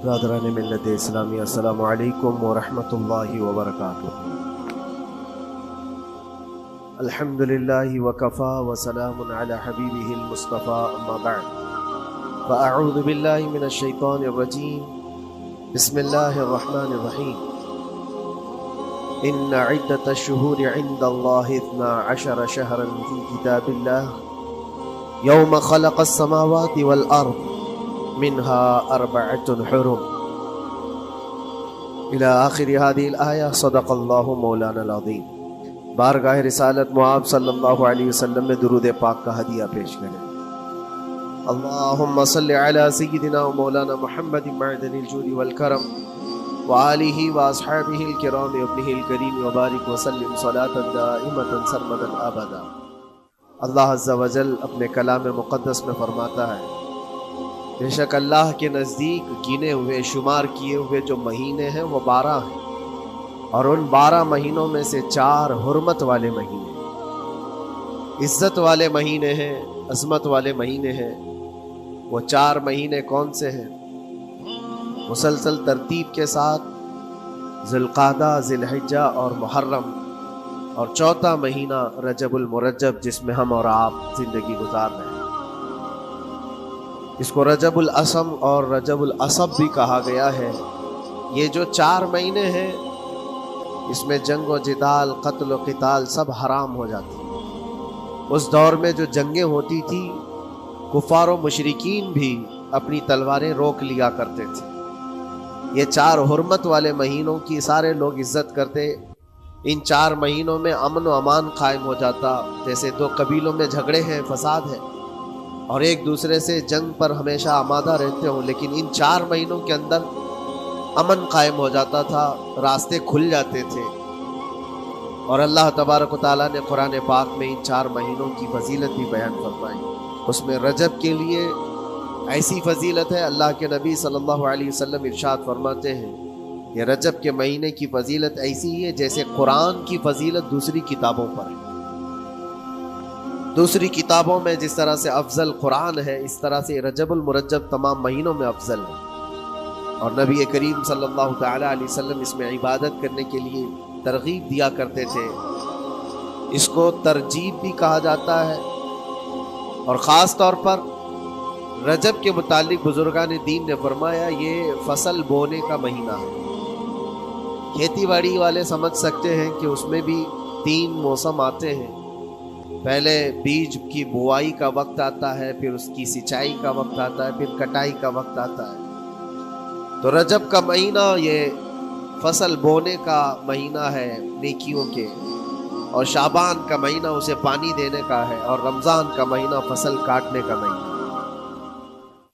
برادران ملت اسلامی، السلام علیکم ورحمۃ اللہ وبرکاتہ۔ الحمد للہ وکفا وسلام علی حبیبہ المصطفیٰ، اما بعد فاعوذ باللہ من الشیطان الرجیم، بسم اللہ الرحمن الرحیم۔ ان عدۃ الشہور عند اللہ 12 شہرا فی کتاب اللہ یوم خلق السماوات والارض منها 4 حرم الى آخر هذه الآیہ۔ صدق اللہ مولانا العظیم۔ بارگاہ رسالت معاب صلی اللہ علیہ وسلم میں درود پاک کا ہدیہ پیش کریں۔ اللہم صل علی سیدنا و مولانا محمد معدن الجود والکرم وآلہ واصحابہ الکرام وابنہ الکریم وبارک وسلم صلاة دائمة سرمدا ابدا۔ اللہ عز و جل اپنے کلام مقدس میں فرماتا ہے، بے شک اللہ کے نزدیک گنے ہوئے شمار کیے ہوئے جو مہینے ہیں وہ 12 ہیں، اور ان 12 مہینوں میں سے 4 حرمت والے مہینے، عزت والے مہینے ہیں، عظمت والے مہینے ہیں۔ وہ 4 مہینے کون سے ہیں؟ مسلسل ترتیب کے ساتھ ذوالقعدہ، ذی الحجہ اور محرم، اور 4تھا مہینہ رجب المرجب جس میں ہم اور آپ زندگی گزار رہے ہیں۔ اس کو رجب الاسم اور رجب الاسب بھی کہا گیا ہے۔ یہ جو 4 مہینے ہیں اس میں جنگ و جدال، قتل و قتال سب حرام ہو جاتی ہیں۔ اس دور میں جو جنگیں ہوتی تھی کفار و مشرکین بھی اپنی تلواریں روک لیا کرتے تھے۔ یہ 4 حرمت والے مہینوں کی سارے لوگ عزت کرتے۔ ان 4 مہینوں میں امن و امان قائم ہو جاتا، جیسے 2 قبیلوں میں جھگڑے ہیں، فساد ہے اور ایک دوسرے سے جنگ پر ہمیشہ آمادہ رہتے ہوں، لیکن ان 4 مہینوں کے اندر امن قائم ہو جاتا تھا، راستے کھل جاتے تھے۔ اور اللہ تبارک و تعالیٰ نے قرآن پاک میں ان 4 مہینوں کی فضیلت بھی بیان فرمائی۔ اس میں رجب کے لیے ایسی فضیلت ہے، اللہ کے نبی صلی اللہ علیہ وسلم ارشاد فرماتے ہیں کہ رجب کے مہینے کی فضیلت ایسی ہے جیسے قرآن کی فضیلت دوسری کتابوں پر ہے۔ دوسری کتابوں میں جس طرح سے افضل قرآن ہے، اس طرح سے رجب المرجب تمام مہینوں میں افضل ہے۔ اور نبی کریم صلی اللہ تعالی علیہ وسلم اس میں عبادت کرنے کے لیے ترغیب دیا کرتے تھے۔ اس کو ترجیب بھی کہا جاتا ہے، اور خاص طور پر رجب کے متعلق بزرگان دین نے فرمایا یہ فصل بونے کا مہینہ ہے۔ کھیتی باڑی والے سمجھ سکتے ہیں کہ اس میں بھی 3 موسم آتے ہیں۔ پہلے بیج کی بوائی کا وقت آتا ہے، پھر اس کی سینچائی کا وقت آتا ہے، پھر کٹائی کا وقت آتا ہے۔ تو رجب کا مہینہ یہ فصل بونے کا مہینہ ہے نیکیوں کے، اور شعبان کا مہینہ اسے پانی دینے کا ہے، اور رمضان کا مہینہ فصل کاٹنے کا مہینہ۔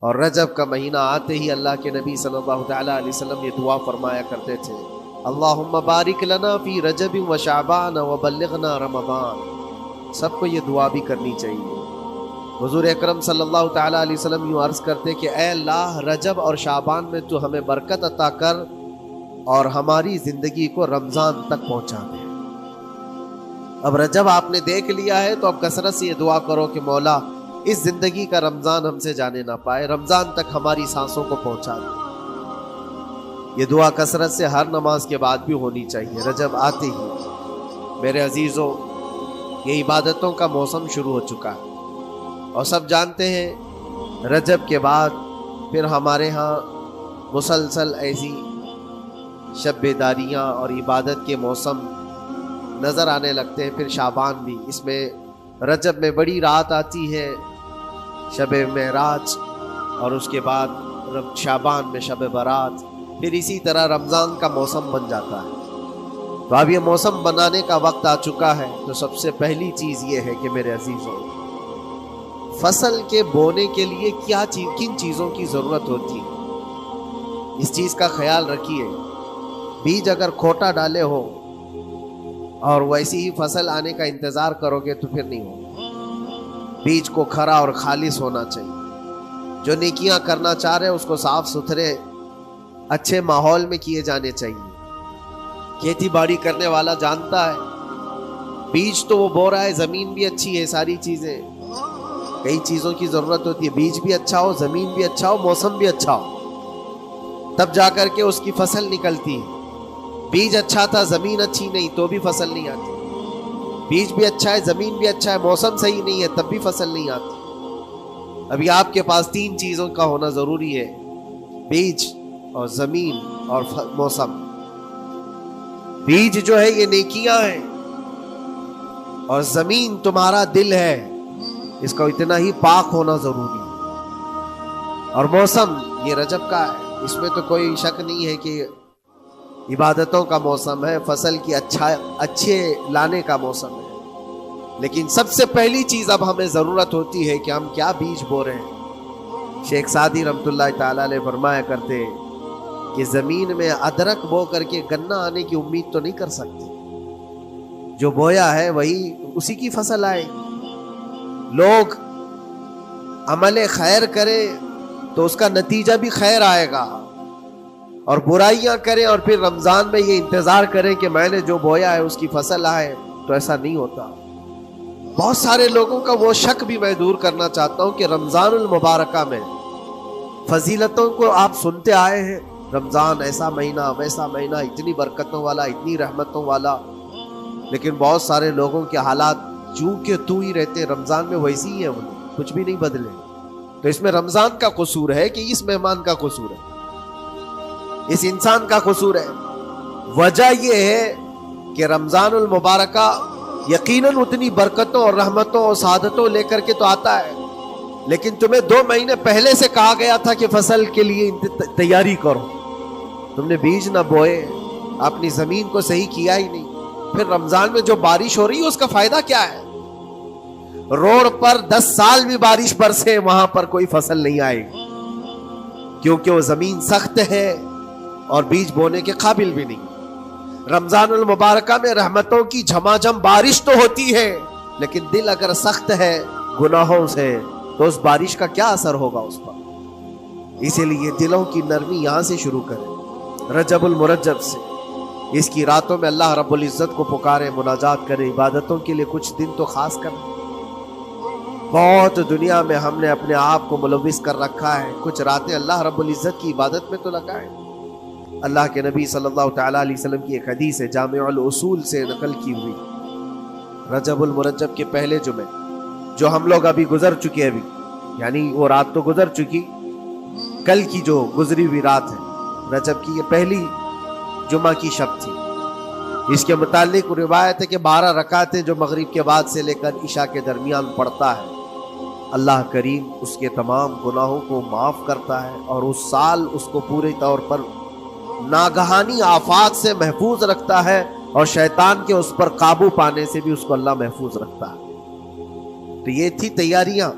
اور رجب کا مہینہ آتے ہی اللہ کے نبی صلی اللہ تعالی علیہ وسلم یہ دعا فرمایا کرتے تھے، اللہم بارک لنا فی رجب و شعبان وبلغنا رمضان۔ سب کو یہ دعا بھی کرنی چاہیے۔ حضور اکرم صلی اللہ تعالی علیہ وسلم یوں عرض کرتے کہ اے اللہ، رجب اور شعبان میں تو ہمیں برکت عطا کر اور ہماری زندگی کو رمضان تک پہنچا دے۔ اب رجب آپ نے دیکھ لیا ہے تو اب کثرت سے یہ دعا کرو کہ مولا اس زندگی کا رمضان ہم سے جانے نہ پائے، رمضان تک ہماری سانسوں کو پہنچا دے۔ یہ دعا کثرت سے ہر نماز کے بعد بھی ہونی چاہیے رجب آتے ہی۔ میرے عزیزوں، یہ عبادتوں کا موسم شروع ہو چکا ہے، اور سب جانتے ہیں رجب کے بعد پھر ہمارے ہاں مسلسل ایسی شب بیداریاں اور عبادت کے موسم نظر آنے لگتے ہیں۔ پھر شعبان بھی، اس میں رجب میں بڑی رات آتی ہے، شب معراج، اور اس کے بعد شعبان میں شب برات، پھر اسی طرح رمضان کا موسم بن جاتا ہے۔ تو اب یہ موسم بنانے کا وقت آ چکا ہے۔ تو سب سے پہلی چیز یہ ہے کہ میرے عزیزوں، فصل کے بونے کے لیے کن چیزوں کی ضرورت ہوتی ہے، اس چیز کا خیال رکھیے۔ بیج اگر کھوٹا ڈالے ہو اور ویسی ہی فصل آنے کا انتظار کرو گے تو پھر نہیں ہوگا۔ بیج کو کھرا اور خالص ہونا چاہیے۔ جو نیکیاں کرنا چاہ رہے اس کو صاف ستھرے اچھے ماحول میں کیے جانے چاہیے۔ کھیتی باڑی کرنے والا جانتا ہے بیج تو وہ بو رہا ہے، زمین بھی اچھی ہے، ساری چیزیں، کئی چیزوں کی ضرورت ہوتی ہے، بیج بھی اچھا ہو، زمین بھی اچھا ہو، موسم بھی اچھا ہو، تب جا کر کے اس کی فصل نکلتی ہے. بیج اچھا تھا، زمین اچھی نہیں تو بھی فصل نہیں آتی. بیج بھی اچھا ہے، زمین بھی اچھا ہے، موسم صحیح نہیں ہے تب بھی فصل نہیں آتی. ابھی آپ کے پاس 3 چیزوں کا ہونا ضروری ہے: بیج اور زمین اور موسم. بیج جو ہے یہ نیکیاں ہیں، اور زمین تمہارا دل ہے، اس کا اتنا ہی پاک ہونا ضروری ہے. اور موسم یہ رجب کا ہے، اس میں تو کوئی شک نہیں ہے کہ عبادتوں کا موسم ہے، فصل کی اچھے لانے کا موسم ہے. لیکن سب سے پہلی چیز اب ہمیں ضرورت ہوتی ہے کہ ہم کیا بیج بو رہے ہیں. شیخ سعدی رحمت اللہ تعالیٰ علیہ فرمایا کرتے کہ زمین میں ادرک بو کر کے گنا آنے کی امید تو نہیں کر سکتے. جو بویا ہے وہی اسی کی فصل آئے. لوگ عمل خیر کرے تو اس کا نتیجہ بھی خیر آئے گا، اور برائیاں کریں اور پھر رمضان میں یہ انتظار کریں کہ میں نے جو بویا ہے اس کی فصل آئے، تو ایسا نہیں ہوتا. بہت سارے لوگوں کا وہ شک بھی میں دور کرنا چاہتا ہوں کہ رمضان المبارکہ میں فضیلتوں کو آپ سنتے آئے ہیں، رمضان ایسا مہینہ ویسا مہینہ، اتنی برکتوں والا، اتنی رحمتوں والا، لیکن بہت سارے لوگوں کے حالات جو کہ تو ہی رہتے رمضان میں ویسی ہی ہیں، کچھ بھی نہیں بدلے. تو اس میں رمضان کا قصور ہے کہ اس مہمان کا قصور ہے، اس انسان کا قصور ہے؟ وجہ یہ ہے کہ رمضان المبارکہ یقیناً اتنی برکتوں اور رحمتوں اور سعادتوں لے کر کے تو آتا ہے، لیکن تمہیں 2 مہینے پہلے سے کہا گیا تھا کہ فصل کے لیے تیاری کرو. تم نے بیج نہ بوئے، اپنی زمین کو صحیح کیا ہی نہیں. پھر رمضان میں جو بارش ہو رہی ہے اس کا فائدہ کیا ہے؟ روڈ پر 10 سال بھی بارش برسے وہاں پر کوئی فصل نہیں آئے گی، کیونکہ وہ زمین سخت ہے اور بیج بونے کے قابل بھی نہیں. رمضان المبارکہ میں رحمتوں کی جھماجھم بارش تو ہوتی ہے، لیکن دل اگر سخت ہے گناہوں سے تو اس بارش کا کیا اثر ہوگا اس پر؟ اسی لیے دلوں کی نرمی یہاں سے شروع کریں، رجب المرجب سے. اس کی راتوں میں اللہ رب العزت کو پکارے، مناجات کرے، عبادتوں کے لیے کچھ دن تو خاص کریں. بہت دنیا میں ہم نے اپنے آپ کو ملوث کر رکھا ہے، کچھ راتیں اللہ رب العزت کی عبادت میں تو لگائیں. اللہ کے نبی صلی اللہ تعالیٰ علیہ وسلم کی ایک حدیث ہے، جامع الاصول سے نقل کی ہوئی، رجب المرجب کے پہلے جمعے جو ہم لوگ ابھی گزر چکے، ابھی یعنی وہ رات تو گزر چکی، کل کی جو گزری ہوئی رات ہے رجب کی، یہ پہلی جمعہ کی شب تھی. اس کے متعلق روایت ہے کہ 12 رکعتیں جو مغرب کے بعد سے لے کر عشاء کے درمیان پڑھتا ہے، اللہ کریم اس کے تمام گناہوں کو معاف کرتا ہے، اور اس سال اس کو پورے طور پر ناگہانی آفات سے محفوظ رکھتا ہے، اور شیطان کے اس پر قابو پانے سے بھی اس کو اللہ محفوظ رکھتا ہے. تو یہ تھی تیاریاں،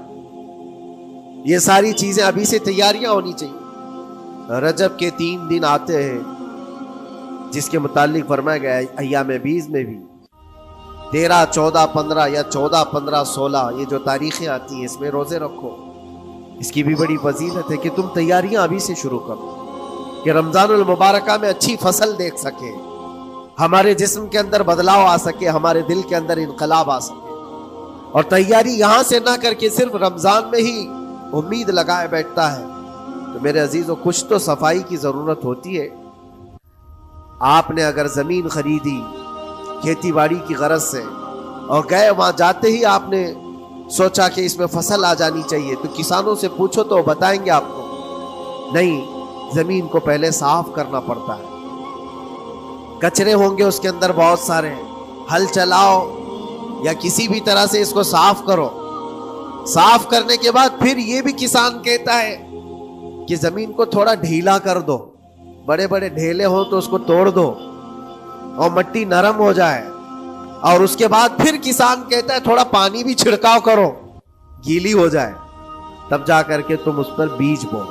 یہ ساری چیزیں ابھی سے تیاریاں ہونی چاہیے. رجب کے 3 دن آتے ہیں جس کے متعلق فرمایا گیا ہے ایام بیز میں بھی 13, 14, 15 یا 14, 15, 16 یہ جو تاریخیں آتی ہیں اس میں روزے رکھو. اس کی بھی بڑی فضیلت ہے کہ تم تیاریاں ابھی سے شروع کرو کہ رمضان المبارکہ میں اچھی فصل دیکھ سکے، ہمارے جسم کے اندر بدلاؤ آ سکے، ہمارے دل کے اندر انقلاب آ سکے. اور تیاری یہاں سے نہ کر کے صرف رمضان میں ہی امید لگائے بیٹھتا ہے تو میرے عزیزوں کچھ تو صفائی کی ضرورت ہوتی ہے. آپ نے اگر زمین خریدی کھیتی باڑی کی غرض سے اور گئے، وہاں جاتے ہی آپ نے سوچا کہ اس میں فصل آ جانی چاہیے، تو کسانوں سے پوچھو تو بتائیں گے آپ کو نہیں، زمین کو پہلے صاف کرنا پڑتا ہے، کچرے ہوں گے اس کے اندر بہت سارے، ہل چلاؤ یا کسی بھی طرح سے اس کو صاف کرو. صاف کرنے کے بعد پھر یہ بھی کسان کہتا ہے کہ زمین کو تھوڑا ڈھیلا کر دو، بڑے بڑے ڈھیلے ہوں تو اس کو توڑ دو اور مٹی نرم ہو جائے. اور اس کے بعد پھر کسان کہتا ہے تھوڑا پانی بھی چھڑکاؤ کرو، گیلی ہو جائے، تب جا کر کے تم اس پر بیج بو.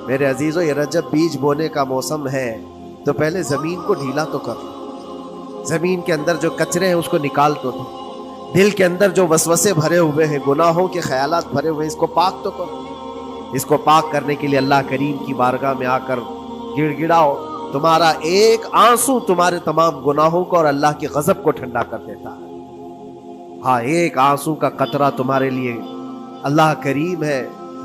میرے عزیزو یہ رجب بیج بونے کا موسم ہے، تو پہلے زمین کو ڈھیلا تو کرو، زمین کے اندر جو کچرے ہیں اس کو نکال تو دو، دل کے اندر جو وسوسے بھرے ہوئے ہیں، گناہوں کے خیالات بھرے ہوئے ہیں، اس کو پاک تو کرو. اس کو پاک کرنے کے لیے اللہ کریم کی بارگاہ میں آ کر گڑ گڑاؤ. تمہارا ایک آنسو تمہارے تمام گناہوں کو اور اللہ کے غضب کو ٹھنڈا کر دیتا ہے. ہاں، ایک آنسو کا قطرہ تمہارے لیے اللہ کریم ہے،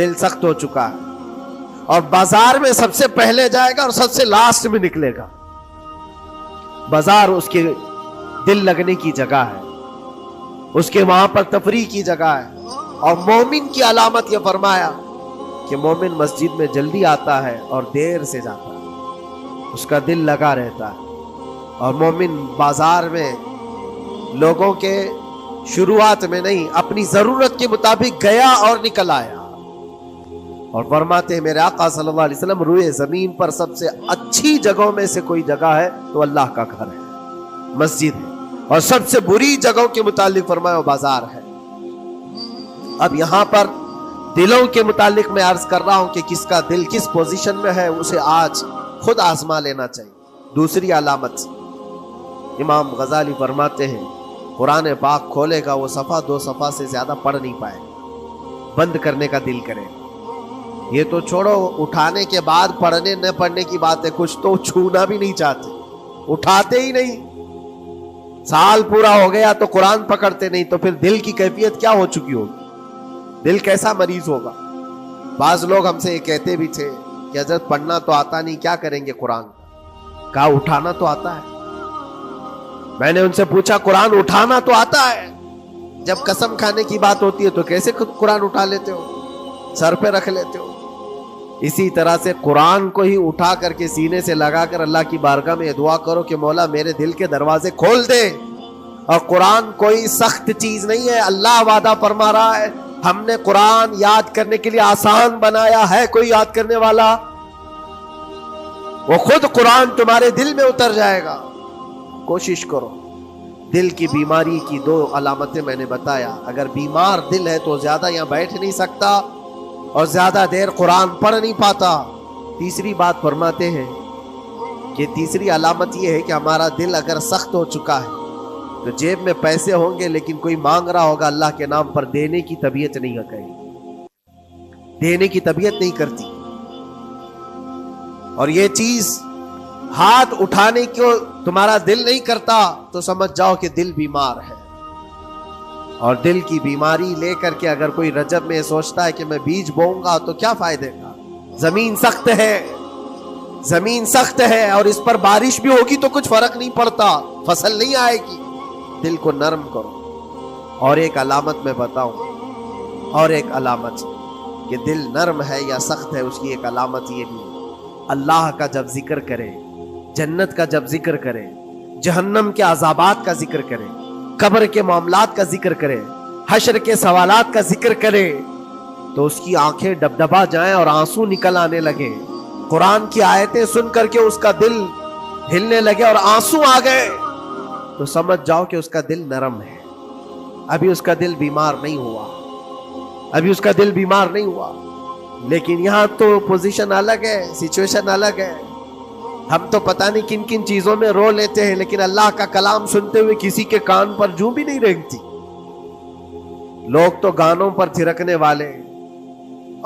دل سخت ہو چکا ہے، اور بازار میں سب سے پہلے جائے گا اور سب سے لاسٹ میں نکلے گا. بازار اس کے دل لگنے کی جگہ ہے، اس کے وہاں پر تفریح کی جگہ ہے. اور مومن کی علامت یہ فرمایا کہ مومن مسجد میں جلدی آتا ہے اور دیر سے جاتا ہے، اس کا دل لگا رہتا ہے. اور مومن بازار میں لوگوں کے شروعات میں نہیں، اپنی ضرورت کے مطابق گیا اور نکل آیا. اور فرماتے ہیں میرے آقا صلی اللہ علیہ وسلم، روئے زمین پر سب سے اچھی جگہوں میں سے کوئی جگہ ہے تو اللہ کا گھر ہے، مسجد ہے. اور سب سے بری جگہوں کے متعلق فرمایا وہ بازار ہے. اب یہاں پر دلوں کے متعلق میں عرض کر رہا ہوں کہ کس کا دل کس پوزیشن میں ہے، اسے آج خود آزما لینا چاہیے. دوسری علامت، امام غزالی فرماتے ہیں قرآن پاک کھولے گا وہ صفحہ 2 صفحہ سے زیادہ پڑھ نہیں پائے، بند کرنے کا دل کرے. یہ تو چھوڑو اٹھانے کے بعد پڑھنے نہ پڑھنے کی بات ہے، کچھ تو چھونا بھی نہیں چاہتے، اٹھاتے ہی نہیں. سال پورا ہو گیا تو قرآن پکڑتے نہیں، تو پھر دل کی کیفیت کیا ہو چکی ہوگی، دل کیسا مریض ہوگا. بعض لوگ ہم سے یہ کہتے بھی تھے کہ حضرت پڑھنا تو آتا نہیں، کیا کریں گے قرآن. کہا اٹھانا تو آتا ہے. میں نے ان سے پوچھا قرآن اٹھانا تو آتا ہے، جب قسم کھانے کی بات ہوتی ہے تو کیسے قرآن اٹھا لیتے ہو، سر پہ رکھ لیتے ہو. اسی طرح سے قرآن کو ہی اٹھا کر کے سینے سے لگا کر اللہ کی بارگاہ میں دعا کرو کہ مولا میرے دل کے دروازے کھول دے. اور قرآن کوئی سخت چیز نہیں ہے، اللہ وعدہ فرما رہا ہے ہم نے قرآن یاد کرنے کے لیے آسان بنایا ہے. کوئی یاد کرنے والا، وہ خود قرآن تمہارے دل میں اتر جائے گا. کوشش کرو. دل کی بیماری کی 2 علامتیں میں نے بتایا. اگر بیمار دل ہے تو زیادہ یہاں بیٹھ نہیں سکتا اور زیادہ دیر قرآن پڑھ نہیں پاتا. تیسری بات فرماتے ہیں کہ تیسری علامت یہ ہے کہ ہمارا دل اگر سخت ہو چکا ہے تو جیب میں پیسے ہوں گے لیکن کوئی مانگ رہا ہوگا اللہ کے نام پر، دینے کی طبیعت نہیں کرتی، دینے کی طبیعت نہیں کرتی. اور یہ چیز ہاتھ اٹھانے کو تمہارا دل نہیں کرتا تو سمجھ جاؤ کہ دل بیمار ہے. اور دل کی بیماری لے کر کے اگر کوئی رجب میں سوچتا ہے کہ میں بیج بوؤں گا تو کیا فائدے گا، زمین سخت ہے، زمین سخت ہے اور اس پر بارش بھی ہوگی تو کچھ فرق نہیں پڑتا، فصل نہیں آئے گی. دل کو نرم کرو. اور ایک علامت میں بتاؤں، اور ایک علامت کہ دل نرم ہے یا سخت ہے، اس کی ایک علامت یہ بھی، اللہ کا جب ذکر کرے، جنت کا جب ذکر کرے، جہنم کے عذابات کا ذکر کرے، قبر کے معاملات کا ذکر کرے، حشر کے سوالات کا ذکر کرے، تو اس کی آنکھیں ڈبڈبا جائیں اور آنسو نکل آنے لگے. قرآن کی آیتیں سن کر کے اس کا دل ہلنے لگے اور آنسو آ گئے تو سمجھ جاؤ کہ اس کا دل نرم ہے. ابھی اس کا دل بیمار نہیں ہوا، ابھی اس کا دل بیمار نہیں ہوا. لیکن یہاں تو پوزیشن الگ ہے، سچویشن الگ ہے. ہم تو پتہ نہیں کن کن چیزوں میں رو لیتے ہیں، لیکن اللہ کا کلام سنتے ہوئے کسی کے کان پر جوں بھی نہیں رینگتی. لوگ تو گانوں پر تھرکنے والے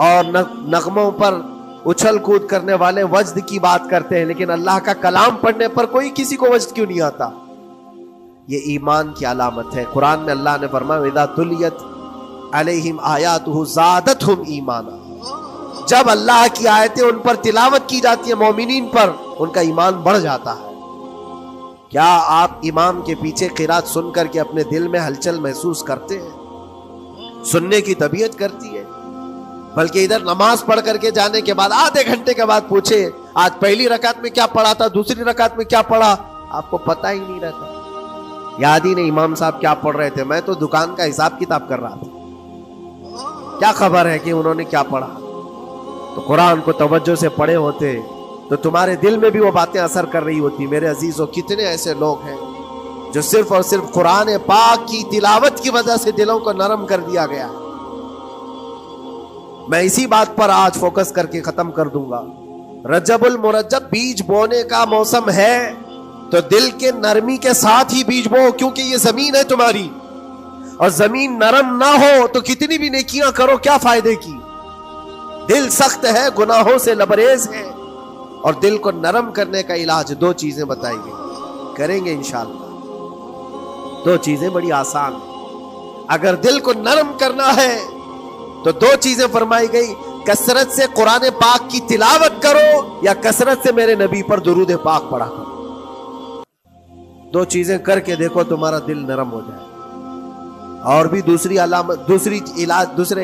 اور نغموں پر اچھل کود کرنے والے وجد کی بات کرتے ہیں، لیکن اللہ کا کلام پڑھنے پر کوئی کسی کو وجد کیوں نہیں آتا. یہ ایمان کی علامت ہے. قرآن میں اللہ نے فرمایا اذا تلیت علیہم آیاتہ زادتہم ایمانا، جب اللہ کی آیتیں ان پر تلاوت کی جاتی ہیں، مومنین پر، ان کا ایمان بڑھ جاتا ہے. کیا آپ امام کے پیچھے قرات سن کر کے اپنے دل میں ہلچل محسوس کرتے ہیں؟ سننے کی طبیعت کرتی ہے. بلکہ ادھر نماز پڑھ کر کے جانے کے بعد آدھے گھنٹے کے بعد پوچھے آج پہلی رکعت میں کیا پڑھا تھا، دوسری رکعت میں کیا پڑھا، آپ کو پتہ ہی نہیں رہتا. یاد ہی نہیں امام صاحب کیا پڑھ رہے تھے، میں تو دکان کا حساب کتاب کر رہا تھا، کیا خبر ہے کہ انہوں نے کیا پڑھا. تو قرآن کو توجہ سے پڑھے ہوتے تو تمہارے دل میں بھی وہ باتیں اثر کر رہی ہوتی. میرے عزیزوں، کتنے ایسے لوگ ہیں جو صرف اور صرف قرآن پاک کی تلاوت کی وجہ سے دلوں کو نرم کر دیا گیا. میں اسی بات پر آج فوکس کر کے ختم کر دوں گا. رجب المرجب بیج بونے کا موسم ہے تو دل کے نرمی کے ساتھ ہی بیج بو، کیونکہ یہ زمین ہے تمہاری، اور زمین نرم نہ ہو تو کتنی بھی نیکیاں کرو کیا فائدے کی. دل سخت ہے، گناہوں سے لبریز ہے، اور دل کو نرم کرنے کا علاج 2 چیزیں بتائی گئی، کریں گے انشاءاللہ. 2 چیزیں بڑی آسان ہیں. اگر دل کو نرم کرنا ہے تو 2 چیزیں فرمائی گئی. کثرت سے قرآن پاک کی تلاوت کرو یا کثرت سے میرے نبی پر درود پاک پڑھا کرو. دو چیزیں کر کے دیکھو تمہارا دل نرم ہو جائے. اور بھی دوسرے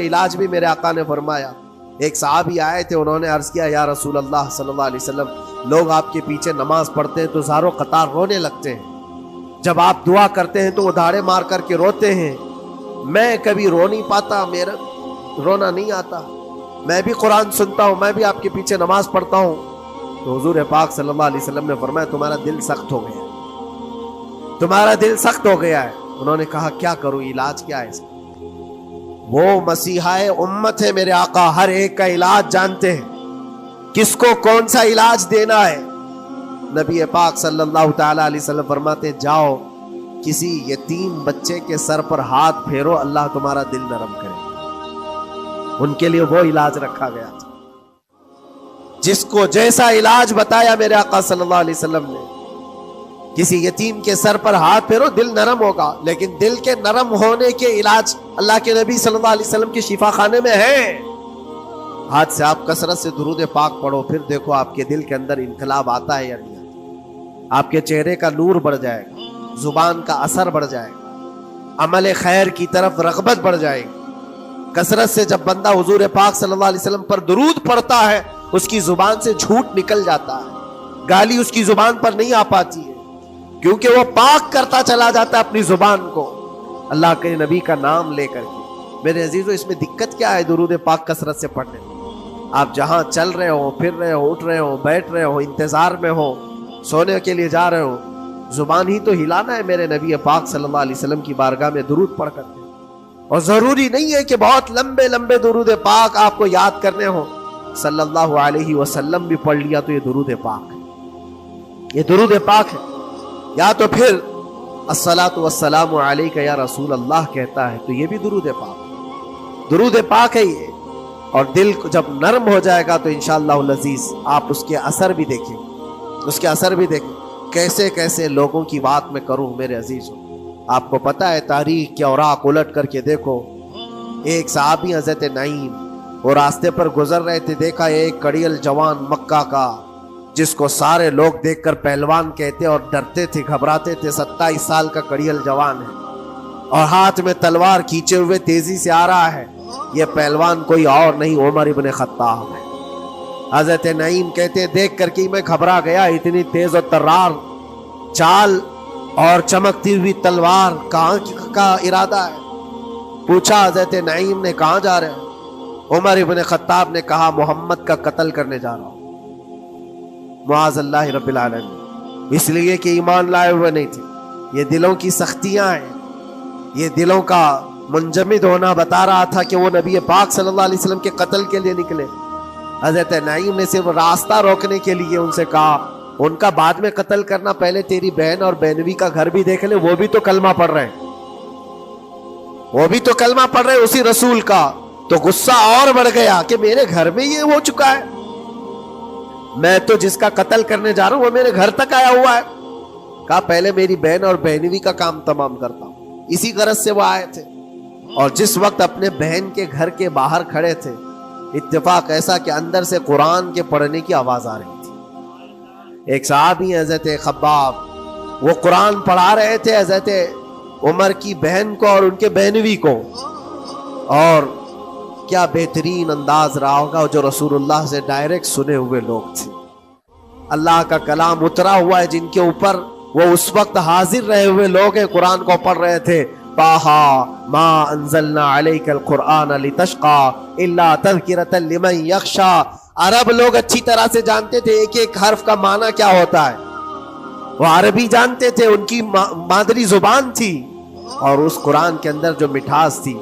علاج بھی میرے آقا نے فرمایا. ایک صحابی آئے تھے, انہوں نے عرض کیا یا رسول اللہ صلی اللہ علیہ وسلم, لوگ آپ کے پیچھے نماز پڑھتے ہیں تو زاروں قطار رونے لگتے ہیں, جب آپ دعا کرتے ہیں تو وہ دھاڑے مار کر کے روتے ہیں, میں کبھی رو نہیں پاتا, میرا رونا نہیں آتا, میں بھی قرآن سنتا ہوں, میں بھی آپ کے پیچھے نماز پڑھتا ہوں. تو حضور پاک صلی اللہ علیہ وسلم نے فرمایا تمہارا دل سخت ہو گیا, تمہارا دل سخت ہو گیا ہے. انہوں نے کہا کیا کروں, علاج کیا ہے اس کا؟ وہ مسیحا امت ہے میرے آقا, ہر ایک کا علاج جانتے ہیں, کس کو کون سا علاج دینا ہے. نبی پاک صلی اللہ تعالی علیہ وسلم فرماتے ہیں جاؤ کسی یتیم بچے کے سر پر ہاتھ پھیرو, اللہ تمہارا دل نرم کرے. ان کے لیے وہ علاج رکھا گیا تھا. جس کو جیسا علاج بتایا میرے آقا صلی اللہ علیہ وسلم نے, کسی یتیم کے سر پر ہاتھ پھیرو, دل نرم ہوگا. لیکن دل کے نرم ہونے کے علاج اللہ کے نبی صلی اللہ علیہ وسلم کے شفا خانے میں ہے. ہاتھ سے آپ کثرت سے درود پاک پڑھو, پھر دیکھو آپ کے دل کے اندر انقلاب آتا ہے یا نہیں آتا. آپ کے چہرے کا نور بڑھ جائے گا, زبان کا اثر بڑھ جائے گا, عمل خیر کی طرف رغبت بڑھ جائے گی. کثرت سے جب بندہ حضور پاک صلی اللہ علیہ وسلم پر درود پڑھتا ہے, اس کی زبان سے جھوٹ نکل جاتا ہے, گالی اس کی زبان پر نہیں آ پاتی ہے, کیونکہ وہ پاک کرتا چلا جاتا ہے اپنی زبان کو اللہ کے نبی کا نام لے کر کے. میرے عزیزو, اس میں دقت کیا ہے درود پاک کثرت سے پڑھنے میں؟ آپ جہاں چل رہے ہو, پھر رہے ہو, اٹھ رہے ہو, بیٹھ رہے ہو, انتظار میں ہو, سونے کے لیے جا رہے ہو, زبان ہی تو ہلانا ہے میرے نبی پاک صلی اللہ علیہ وسلم کی بارگاہ میں درود پڑھ کر کے. اور ضروری نہیں ہے کہ بہت لمبے لمبے درود پاک آپ کو یاد کرنے ہو, صلی اللہ علیہ وسلم بھی پڑھ لیا تو یہ درود پاک ہے, یہ درود پاک ہے. یا تو پھر الصلاۃ والسلام علیک یا رسول اللہ کہتا ہے تو یہ بھی درود پاک, درود پاک ہے یہ. اور دل جب نرم ہو جائے گا تو انشاءاللہ العزیز آپ اس کے اثر بھی دیکھیں, اس کے اثر بھی دیکھیں. کیسے کیسے لوگوں کی بات میں کروں میرے عزیزوں, آپ کو پتہ ہے تاریخ کے اوراق الٹ کر کے دیکھو. ایک صحابی حضرت نعیم, وہ راستے پر گزر رہے تھے, دیکھا ایک کڑیل جوان مکہ کا, جس کو سارے لوگ دیکھ کر پہلوان کہتے اور ڈرتے تھے, گھبراتے تھے. 27 سال کا کڑیل جوان ہے اور ہاتھ میں تلوار کھینچے ہوئے تیزی سے آ رہا ہے. یہ پہلوان کوئی اور نہیں عمر ابن خطاب ہے. حضرت نعیم کہتے دیکھ کر کے میں گھبرا گیا, اتنی تیز اور ترار چال اور چمکتی ہوئی تلوار, کہاں کا ارادہ ہے؟ پوچھا حضرت نعیم نے کہاں جا رہے ہو؟ عمر ابن خطاب نے کہا محمد کا قتل کرنے جا رہا ہوں. معاذ اللہ رب العالمین, اس لیے کہ ایمان لائے ہوئے نہیں تھے. یہ دلوں کی سختیاں ہیں, یہ دلوں کا منجمد ہونا بتا رہا تھا کہ وہ نبی پاک صلی اللہ علیہ وسلم کے قتل کے لیے نکلے. حضرت نعیم نے صرف راستہ روکنے کے لیے ان سے کہا, ان کا بعد میں قتل کرنا, پہلے تیری بہن اور بہنوی کا گھر بھی دیکھ لے, وہ بھی تو کلمہ پڑھ رہے ہیں, وہ بھی تو کلمہ پڑھ رہے اسی رسول کا. تو غصہ اور بڑھ گیا کہ میرے گھر میں یہ ہو چکا ہے, میں تو جس کا قتل کرنے جا رہا ہوں وہ میرے گھر تک آیا ہوا ہے. کہا پہلے میری بہن اور بہنوی کا کام تمام کرتا ہوں. اسی غرض سے وہ آئے تھے. اور جس وقت اپنے بہن کے گھر کے باہر کھڑے تھے, اتفاق ایسا کہ اندر سے قرآن کے پڑھنے کی آواز آ رہی تھی. ایک صحابی حضرت خباب, وہ قرآن پڑھا رہے تھے حضرت عمر کی بہن کو اور ان کے بہنوی کو. اور کیا بہترین انداز رہا ہوگا, جو رسول اللہ سے ڈائریکٹ سنے ہوئے لوگ تھے. اللہ کا کلام اترا ہوا ہے جن کے اوپر, وہ اس وقت حاضر رہے ہوئے لوگ ہیں, قرآن کو پڑھ رہے تھے. طٰہٰ ما انزلنا علیک القرآن لتشقى الا تذکرۃ لمن یخشیٰ. عرب لوگ اچھی طرح سے جانتے تھے ایک ایک حرف کا معنی کیا ہوتا ہے, وہ عربی جانتے تھے, ان کی مادری زبان تھی. اور اس قرآن کے اندر جو مٹھاس تھی,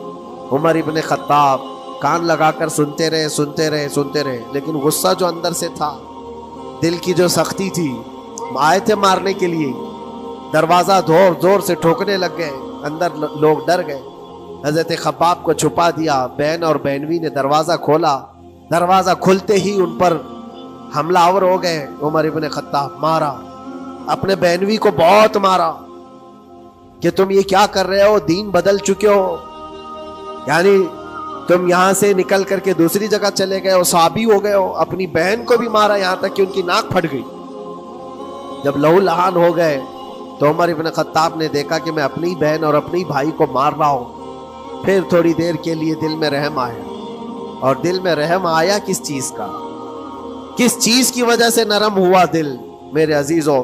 عمر ابن خطاب کان لگا کر سنتے رہے سنتے رہے سنتے رہے. لیکن غصہ جو اندر سے تھا, دل کی جو سختی تھی, آئے تھے مارنے کے لیے, دروازہ زور زور سے ٹھوکنے لگ گئے, اندر لوگ ڈر گئے. حضرت خباب کو چھپا دیا, بہن اور بہنوی نے دروازہ کھولا. دروازہ کھلتے ہی ان پر حملہ آور ہو گئے. عمر ابن خطاب مارا, اپنے بہنوی کو بہت مارا کہ تم یہ کیا کر رہے ہو, دین بدل چکے ہو, یعنی تم یہاں سے نکل کر کے دوسری جگہ چلے گئے ہو، صحابی ہو گئے ہو، اپنی بہن کو بھی مارا یہاں تک کہ ان کی ناک پھٹ گئی۔ جب لہو لہان ہو گئے تو عمر ابن خطاب نے دیکھا کہ میں اپنی بہن اور اپنی بھائی کو مار رہا ہوں۔ پھر تھوڑی دیر کے لیے دل میں رحم آیا، اور دل میں رحم آیا کس چیز کا، کس چیز کی وجہ سے نرم ہوا دل میرے عزیزوں؟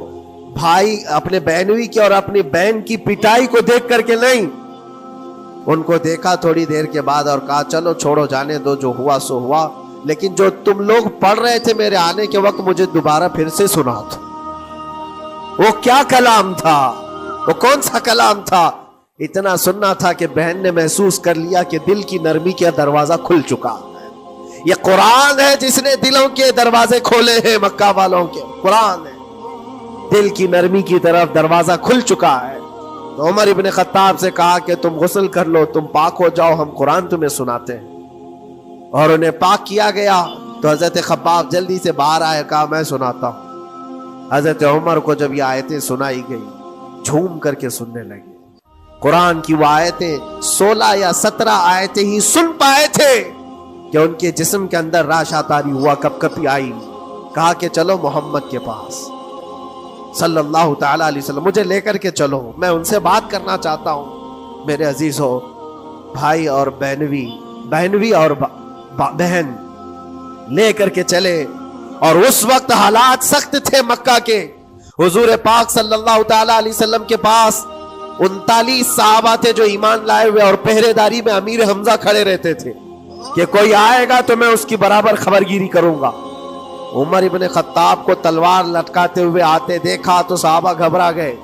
بھائی اپنے بہنوئی کی اور اپنی بہن کی پٹائی کو دیکھ کر کے نہیں، ان کو دیکھا تھوڑی دیر کے بعد اور کہا چلو چھوڑو جانے دو، جو ہوا سو ہوا، لیکن جو تم لوگ پڑھ رہے تھے میرے آنے کے وقت مجھے دوبارہ پھر سے سنا تھا۔ وہ کیا کلام تھا، وہ کون سا کلام تھا؟ اتنا سننا تھا کہ بہن نے محسوس کر لیا کہ دل کی نرمی کا دروازہ کھل چکا۔ یہ قرآن ہے جس نے دلوں کے دروازے کھولے ہیں، مکہ والوں کے قرآن ہے، دل کی نرمی کی طرف دروازہ کھل چکا ہے۔ تو عمر ابن خطاب سے کہا کہ تم غسل کر لو، تم پاک ہو جاؤ، ہم قرآن تمہیں سناتے ہیں۔ اور انہیں پاک کیا گیا تو حضرت خباب جلدی سے باہر آئے، کہا میں سناتا ہوں۔ حضرت عمر کو جب یہ آیتیں سنائی گئی جھوم کر کے سننے لگے۔ قرآن کی وہ آیتیں 16 یا 17 آیتیں ہی سن پائے تھے کہ ان کے جسم کے اندر راشا طاری ہوا، کپ کپی آئی۔ کہا کہ چلو محمد کے پاس صلی اللہ تعالی علیہ وسلم، مجھے لے کر کے چلو، میں ان سے بات کرنا چاہتا ہوں۔ میرے عزیزو، بھائی اور بہنوی اور بہن لے کر کے چلے، اور اس وقت حالات سخت تھے مکہ کے۔ حضور پاک صلی اللہ تعالی علیہ وسلم کے پاس 39 صحابہ تھے جو ایمان لائے ہوئے، اور پہرے داری میں امیر حمزہ کھڑے رہتے تھے کہ کوئی آئے گا تو میں اس کی برابر خبرگیری کروں گا۔ عمر ابن خطاب کو تلوار لٹکاتے ہوئے آتے دیکھا تو صحابہ گھبرا گئے،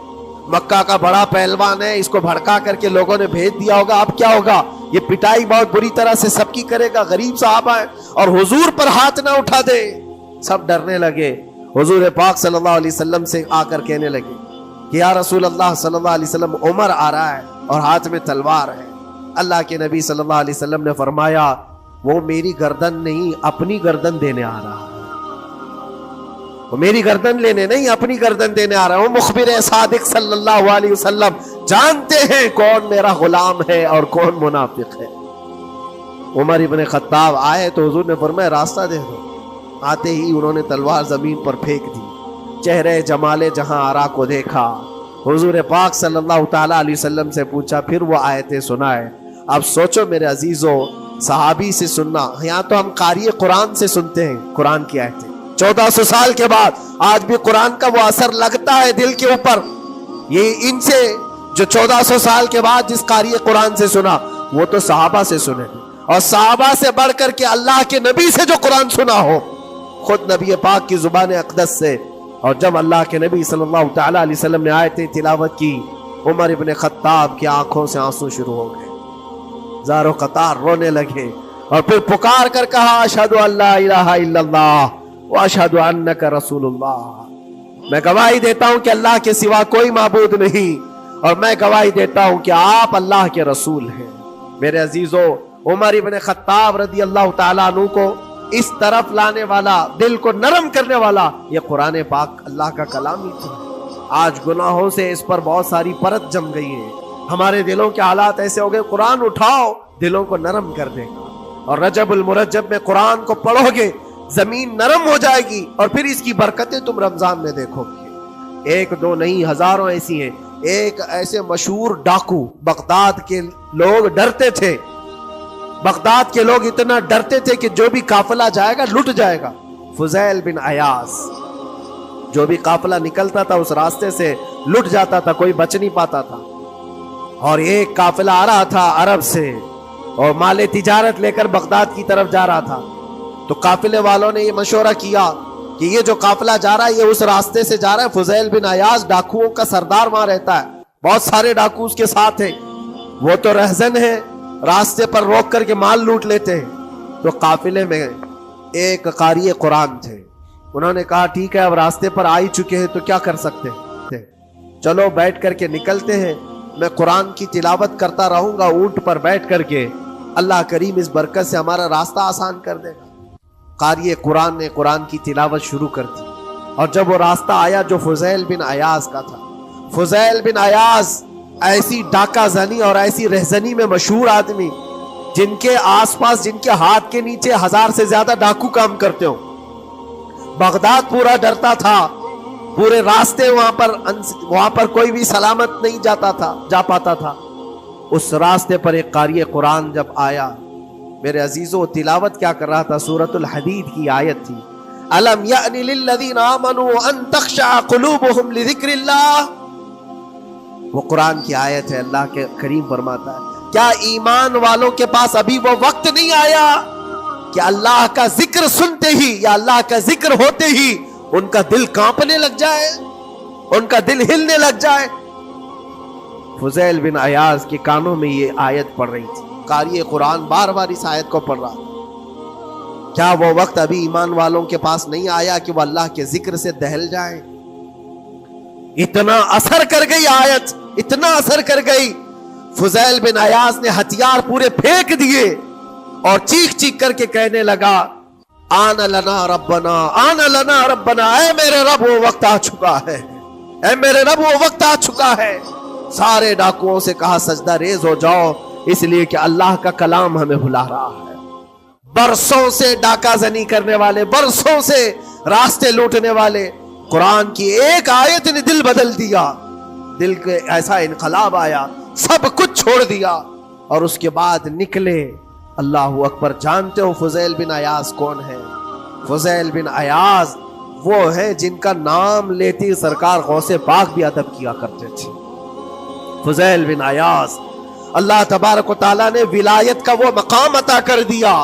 مکہ کا بڑا پہلوان ہے، اس کو بھڑکا کر کے لوگوں نے بھیج دیا ہوگا، اب کیا ہوگا؟ یہ پٹائی بہت بری طرح سے سب کی کرے گا، غریب صحابہ ہے، اور حضور پر ہاتھ نہ اٹھا دے۔ سب ڈرنے لگے۔ حضور پاک صلی اللہ علیہ وسلم سے آ کر کہنے لگے کہ یا رسول اللہ صلی اللہ علیہ وسلم، عمر آ رہا ہے اور ہاتھ میں تلوار ہے۔ اللہ کے نبی صلی اللہ علیہ وسلم نے فرمایا وہ میری گردن نہیں، اپنی گردن دینے آ رہا ہے۔ وہ میری گردن لینے نہیں، اپنی گردن دینے آ رہا ہے۔ وہ مخبر صادق صلی اللہ علیہ وسلم جانتے ہیں کون میرا غلام ہے اور کون منافق ہے۔ عمر ابن خطاب آئے تو حضور نے فرمایا راستہ دے دو۔ آتے ہی انہوں نے تلوار زمین پر پھینک دی۔ چہرے جمال جہاں آرا کو دیکھا۔ حضور پاک صلی اللہ تعالی علیہ وسلم سے پوچھا، پھر وہ آیتیں سنائے۔ اب سوچو میرے عزیزو، صحابی سے سننا، یہاں تو ہم قاری قرآن سے سنتے ہیں قرآن کی آیتیں، 1400 سال کے بعد آج بھی قرآن کا وہ اثر لگتا ہے دل کے اوپر۔ یہ ان سے جو 1400 سال کے بعد جس قاری قرآن سے سنا وہ تو صحابہ سے سنے، اور صحابہ سے بڑھ کر کے اللہ کے نبی سے جو قرآن سنا ہو، خود نبی پاک کی زبان اقدس سے۔ اور جب اللہ کے نبی صلی اللہ تعالی علیہ وسلم نے آیتیں تلاوت کی، عمر ابن خطاب کی آنکھوں سے آنسو شروع ہو گئے، زارو قطار رونے لگے، اور پھر پکار کر کہا اشہد ان لا الہ الا اللہ واشہد انک رسول اللہ، میں گواہی دیتا ہوں کہ اللہ کے سوا کوئی معبود نہیں، اور میں گواہی دیتا ہوں کہ آپ اللہ کے رسول ہیں۔ میرے عزیزو، عمر ابن خطاب رضی اللہ تعالیٰ عنہ کو اس طرف لانے والا، دل کو نرم کرنے والا، یہ قرآن پاک اللہ کا کلام ہی تھا۔ آج گناہوں سے اس پر بہت ساری پرت جم گئی ہے، ہمارے دلوں کے حالات ایسے ہو گئے، قرآن اٹھاؤ دلوں کو نرم کر دے گا، اور رجب المرجب میں قرآن کو پڑھو گے زمین نرم ہو جائے گی، اور پھر اس کی برکتیں تم رمضان میں دیکھو گے۔ ایک دو نہیں، ہزاروں ایسی ہیں۔ ایک ایسے مشہور ڈاکو، بغداد کے لوگ ڈرتے تھے، بغداد کے لوگ اتنا ڈرتے تھے کہ جو بھی قافلہ جائے گا لٹ جائے گا۔ فضیل بن عیاض، جو بھی قافلہ نکلتا تھا اس راستے سے لٹ جاتا تھا، کوئی بچ نہیں پاتا تھا۔ اور ایک قافلہ آ رہا تھا عرب سے، اور مال تجارت لے کر بغداد کی طرف جا رہا تھا، تو قافلے والوں نے یہ مشورہ کیا کہ یہ جو قافلہ جا رہا ہے یہ اس راستے سے جا رہا ہے، فضیل بن عیاض ڈاکوؤں کا سردار وہاں رہتا ہے، بہت سارے ڈاکو اس کے ساتھ ہیں، وہ تو رہزن ہے، راستے پر روک کر کے مال لوٹ لیتے ہیں۔ تو قافلے میں ایک قاری قرآن تھے، انہوں نے کہا ٹھیک ہے اب راستے پر آ ہی چکے ہیں تو کیا کر سکتے ہیں، چلو بیٹھ کر کے نکلتے ہیں، میں قرآن کی تلاوت کرتا رہوں گا اونٹ پر بیٹھ کر کے، اللہ کریم اس برکت سے ہمارا راستہ آسان کر دے گا۔ قاری قرآن نے قرآن کی تلاوت شروع کر دی، اور جب وہ راستہ آیا جو فضیل بن عیاض کا تھا، فضیل بن عیاض ایسی ڈاکہ زنی اور ایسی رہزنی میں مشہور آدمی، جن کے آس پاس، جن کے ہاتھ کے نیچے 1000 سے زیادہ ڈاکو کام کرتے ہو. بغداد پورا ڈرتا تھا، پورے راستے وہاں پر کوئی بھی سلامت نہیں جا پاتا تھا. اس راستے پر ایک قاری قرآن جب آیا، میرے عزیزو تلاوت کیا کر رہا تھا؟ سورۃ الحدید کی آیت تھی، الم یأن للذین آمنوا ان تخشع قلوبهم لذکر اللہ. وہ قرآن کی آیت ہے. اللہ کے کریم فرماتا ہے کیا ایمان والوں کے پاس ابھی وہ وقت نہیں آیا کہ اللہ کا ذکر سنتے ہی یا اللہ کا ذکر ہوتے ہی ان کا دل کانپنے لگ جائے، ان کا دل ہلنے لگ جائے؟ فضیل بن عیاض کے کانوں میں یہ آیت پڑھ رہی تھی. قاری قرآن بار بار اس آیت کو پڑھ رہا. کیا وہ وقت ابھی ایمان والوں کے پاس نہیں آیا کہ وہ اللہ کے ذکر سے دہل جائیں؟ اتنا اثر کر گئی آیت، اتنا اثر کر گئی. فضیل بن عیاض نے ہتھیار پورے پھینک دیے اور چیخ چیخ کر کے کہنے لگا آن لنا ربنا، آن لنا ربنا، اے میرے رب وہ وقت آ چکا ہے، اے میرے رب وہ وقت آ چکا ہے. سارے ڈاکوؤں سے کہا سجدہ ریز ہو جاؤ، اس لیے کہ اللہ کا کلام ہمیں بلا رہا ہے. برسوں سے ڈاکہ زنی کرنے والے، برسوں سے راستے لوٹنے والے، قرآن کی ایک آیت نے دل بدل دیا. دل کے ایسا انقلاب آیا، سب کچھ چھوڑ دیا اور اس کے بعد نکلے. اللہ اکبر. جانتے ہو فضیل بن عیاض کون ہے؟ فضیل بن عیاض وہ ہیں جن کا نام لیتی سرکار غوث پاک بھی ادب کیا کرتے تھے. فضیل بن عیاض اللہ تبارک و تعالیٰ نے ولایت کا وہ مقام عطا کر دیا.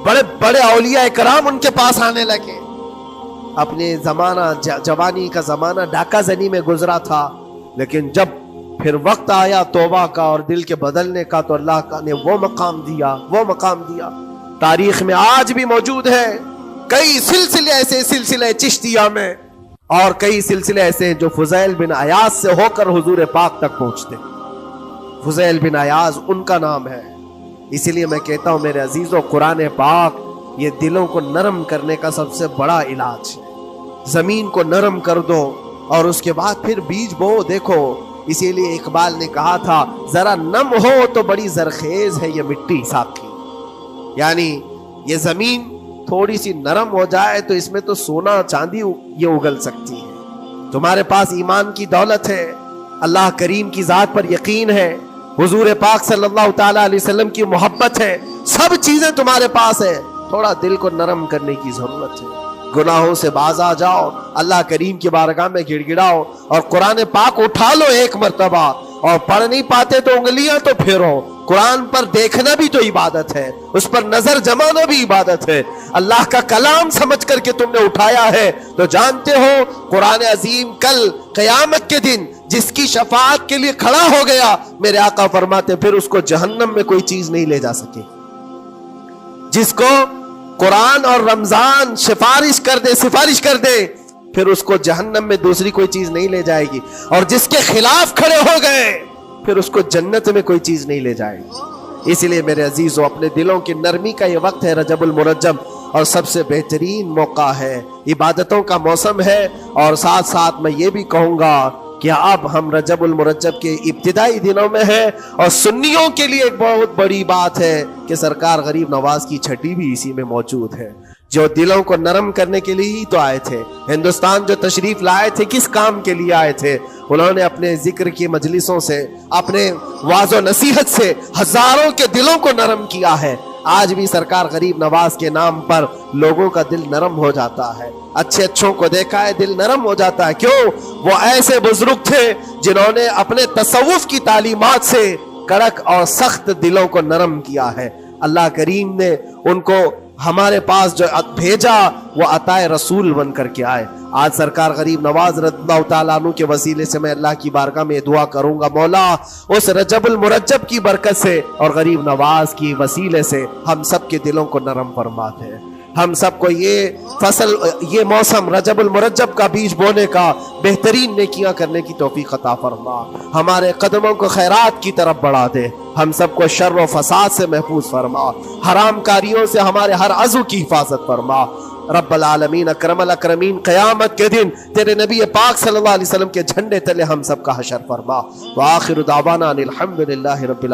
بڑے بڑے اولیاء کرام ان کے پاس آنے لگے. اپنے زمانہ جوانی کا زمانہ ڈاکہ زنی میں گزرا تھا، لیکن جب پھر وقت آیا توبہ کا اور دل کے بدلنے کا تو اللہ نے وہ مقام دیا، وہ مقام دیا. تاریخ میں آج بھی موجود ہے کئی سلسلے ایسے، سلسلے چشتیہ میں، اور کئی سلسلے ایسے جو فضیل بن عیاض سے ہو کر حضور پاک تک پہنچتے. فضیل بن عیاض ان کا نام ہے. اسی لیے میں کہتا ہوں میرے عزیزو، قرآن پاک یہ دلوں کو نرم کرنے کا سب سے بڑا علاج ہے. زمین کو نرم کر دو اور اس کے بعد پھر بیج بو. دیکھو اسی لیے اقبال نے کہا تھا ذرا نم ہو تو بڑی زرخیز ہے یہ مٹی ساقی. یعنی یہ زمین تھوڑی سی نرم ہو جائے تو اس میں تو سونا چاندی یہ اگل سکتی ہے. تمہارے پاس ایمان کی دولت ہے، اللہ کریم کی ذات پر یقین ہے، حضور پاک صلی اللہ تعالی علیہ وسلم کی محبت ہے، سب چیزیں تمہارے پاس ہے. تھوڑا دل کو نرم کرنے کی ضرورت ہے. گناہوں سے باز آ جاؤ، اللہ کریم کی بارگاہ میں گڑ گڑاؤ اور قرآن پاک اٹھا لو ایک مرتبہ. اور پڑھ نہیں پاتے تو انگلیاں تو پھیرو. قرآن پر دیکھنا بھی تو عبادت ہے، اس پر نظر جمانا بھی عبادت ہے. اللہ کا کلام سمجھ کر کے تم نے اٹھایا ہے تو جانتے ہو قرآن عظیم کل قیامت کے دن جس کی شفاعت کے لیے کھڑا ہو گیا، میرے آقا فرماتے پھر اس کو جہنم میں کوئی چیز نہیں لے جا سکے. جس کو قرآن اور رمضان سفارش کر دے پھر اس کو جہنم میں دوسری کوئی چیز نہیں لے جائے گی. اور جس کے خلاف کھڑے ہو گئے پھر اس کو جنت میں کوئی چیز نہیں لے جائے گی. اس لیے میرے عزیزو اپنے دلوں کی نرمی کا یہ وقت ہے رجب المرجب، اور سب سے بہترین موقع ہے، عبادتوں کا موسم ہے. اور ساتھ ساتھ میں یہ بھی کہوں گا کہ اب ہم رجب المرجب کے ابتدائی دنوں میں ہیں، اور سنیوں کے لیے ایک بہت بڑی بات ہے کہ سرکار غریب نواز کی چھٹی بھی اسی میں موجود ہے، جو دلوں کو نرم کرنے کے لیے ہی تو آئے تھے. ہندوستان جو تشریف لائے تھے کس کام کے لیے آئے تھے؟ انہوں نے اپنے ذکر کی مجلسوں سے، اپنے واعظ و نصیحت سے ہزاروں کے دلوں کو نرم کیا ہے. آج بھی سرکار غریب نواز کے نام پر لوگوں کا دل نرم ہو جاتا ہے. اچھے اچھوں کو دیکھا ہے دل نرم ہو جاتا ہے. کیوں؟ وہ ایسے بزرگ تھے جنہوں نے اپنے تصوف کی تعلیمات سے کڑک اور سخت دلوں کو نرم کیا ہے. اللہ کریم نے ان کو ہمارے پاس جو بھیجا وہ عطا رسول بن کر کے آئے. آج سرکار غریب نواز رضی اللہ تعالیٰ عنہ کے وسیلے سے میں اللہ کی بارگاہ میں دعا کروں گا، مولا اس رجب المرجب کی برکت سے اور غریب نواز کی وسیلے سے ہم سب کے دلوں کو نرم فرما دے. ہم سب کو یہ موسم رجب المرجب کا بیج بونے کا، بہترین نیکیاں کرنے کی توفیق عطا فرما. ہمارے قدموں کو خیرات کی طرف بڑھا دے. ہم سب کو شر و فساد سے محفوظ فرما. حرام کاریوں سے ہمارے ہر عضو کی حفاظت فرما. رب العالمین اکرم الاکرمین قیامت کے دن تیرے نبی پاک صلی اللہ علیہ وسلم کے جھنڈے تلے ہم سب کا حشر فرما. وآخر دعوانا ان الحمد للہ رب العالمین.